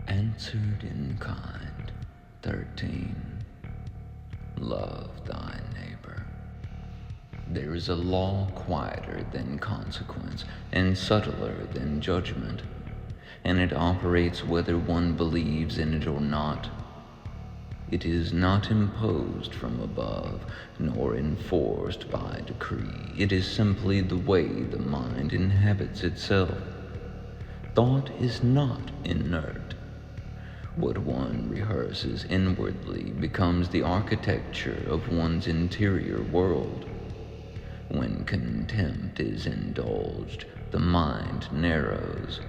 Answered in kind. 13. Love thy neighbor. There is a law quieter than consequence and subtler than judgment, and it operates whether one believes in it or not. It is not imposed from above, nor enforced by decree. It is simply the way the mind inhabits itself. Thought is not inert. What one rehearses inwardly becomes the architecture of one's interior world. When contempt is indulged, the mind narrows.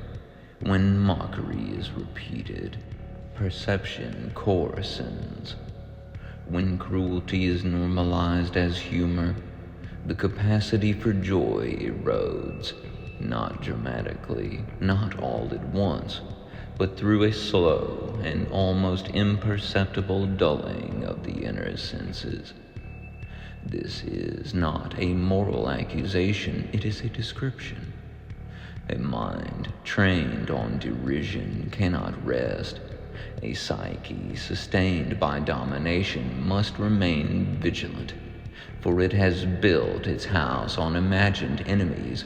When mockery is repeated, perception coarsens. When cruelty is normalized as humor, the capacity for joy erodes, not dramatically, not all at once, but through a slow and almost imperceptible dulling of the inner senses. This is not a moral accusation, it is a description. A mind trained on derision cannot rest. A psyche sustained by domination must remain vigilant, for it has built its house on imagined enemies.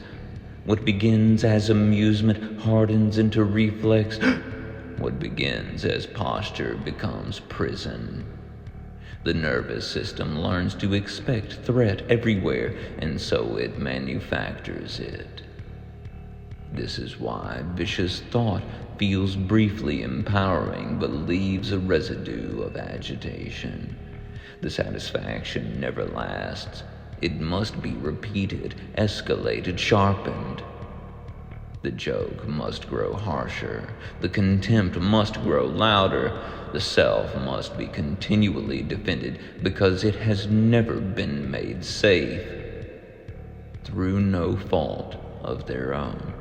What begins as amusement hardens into reflex. What begins as posture becomes prison. The nervous system learns to expect threat everywhere, and so it manufactures it. This is why vicious thought feels briefly empowering but leaves a residue of agitation. The satisfaction never lasts. It must be repeated, escalated, sharpened. The joke must grow harsher. The contempt must grow louder. The self must be continually defended because it has never been made safe through no fault of their own.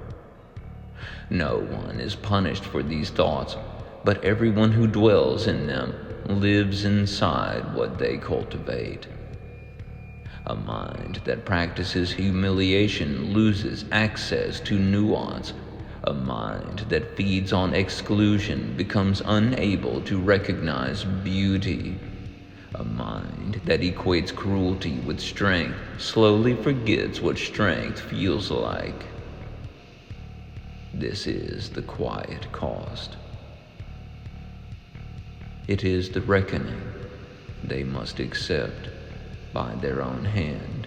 No one is punished for these thoughts, but everyone who dwells in them lives inside what they cultivate. A mind that practices humiliation loses access to nuance. A mind that feeds on exclusion becomes unable to recognize beauty. A mind that equates cruelty with strength slowly forgets what strength feels like. This is the quiet cost. It is the reckoning they must accept by their own hand.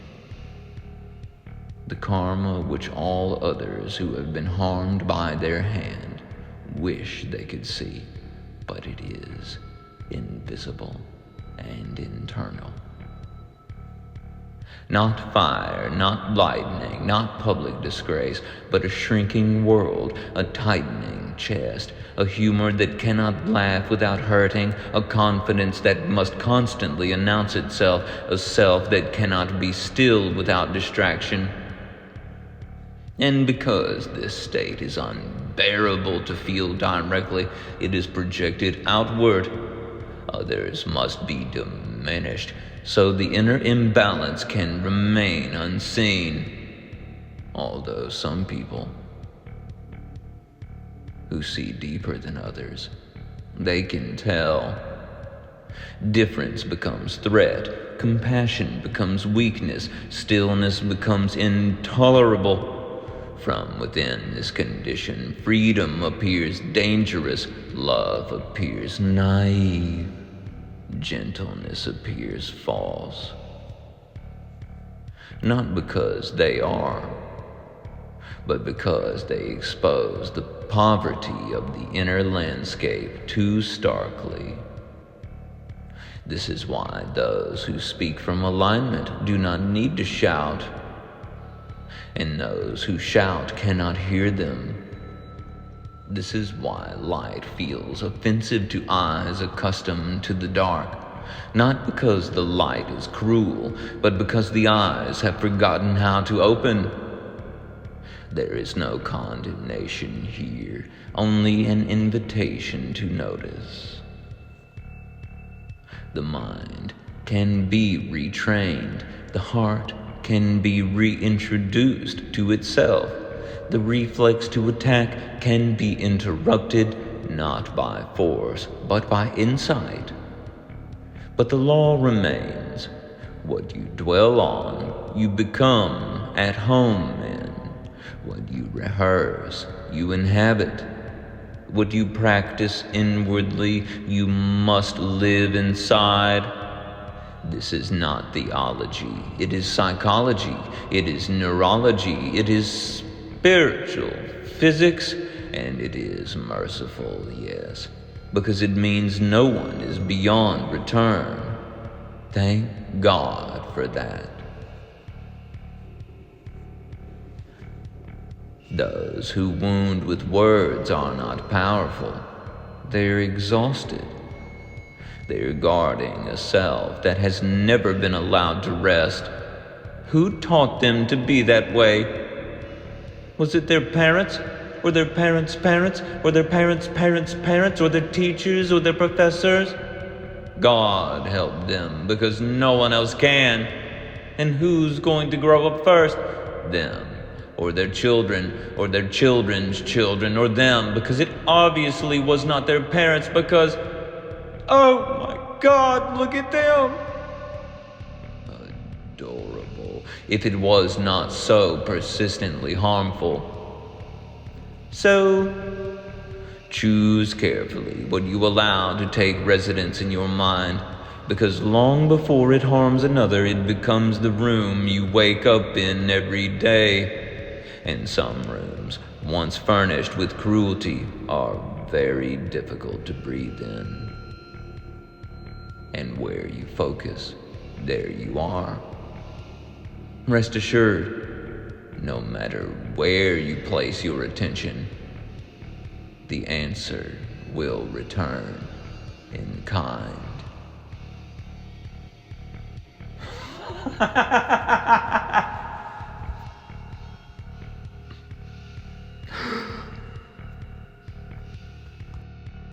The karma which all others who have been harmed by their hand wish they could see, but it is invisible and internal. Not fire, not lightning, not public disgrace, but a shrinking world, a tightening chest, a humor that cannot laugh without hurting, a confidence that must constantly announce itself, a self that cannot be still without distraction. And because this state is unbearable to feel directly, it is projected outward. Others must be diminished, so the inner imbalance can remain unseen. Although some people who see deeper than others, they can tell. Difference becomes threat, compassion becomes weakness, stillness becomes intolerable. From within this condition, freedom appears dangerous, love appears naive, gentleness appears false. Not because they are, but because they expose the poverty of the inner landscape too starkly. This is why those who speak from alignment do not need to shout, and those who shout cannot hear them. This is why light feels offensive to eyes accustomed to the dark, not because the light is cruel, but because the eyes have forgotten how to open. There is no condemnation here, only an invitation to notice. The mind can be retrained, the heart can be reintroduced to itself. The reflex to attack can be interrupted, not by force, but by insight. But the law remains. What you dwell on, you become at home in. What you rehearse, you inhabit. What you practice inwardly, you must live inside. This is not theology. It is psychology. It is neurology. It is spiritual physics. And it is merciful, yes, because it means no one is beyond return. Thank God for that. Those who wound with words are not powerful. They are exhausted. They are guarding a self that has never been allowed to rest. Who taught them to be that way? Was it their parents? Or their parents' parents? Or their parents' parents' parents? Or their teachers? Or their professors? God help them, because no one else can. And who's going to grow up first? Them. Or their children, or their children's children, or them, because it obviously was not their parents, because, oh my God, look at them! Adorable, if it was not so persistently harmful. So, choose carefully what you allow to take residence in your mind, because long before it harms another, it becomes the room you wake up in every day. And some rooms, once furnished with cruelty, are very difficult to breathe in. And where you focus, there you are. Rest assured, no matter where you place your attention, the answer will return in kind.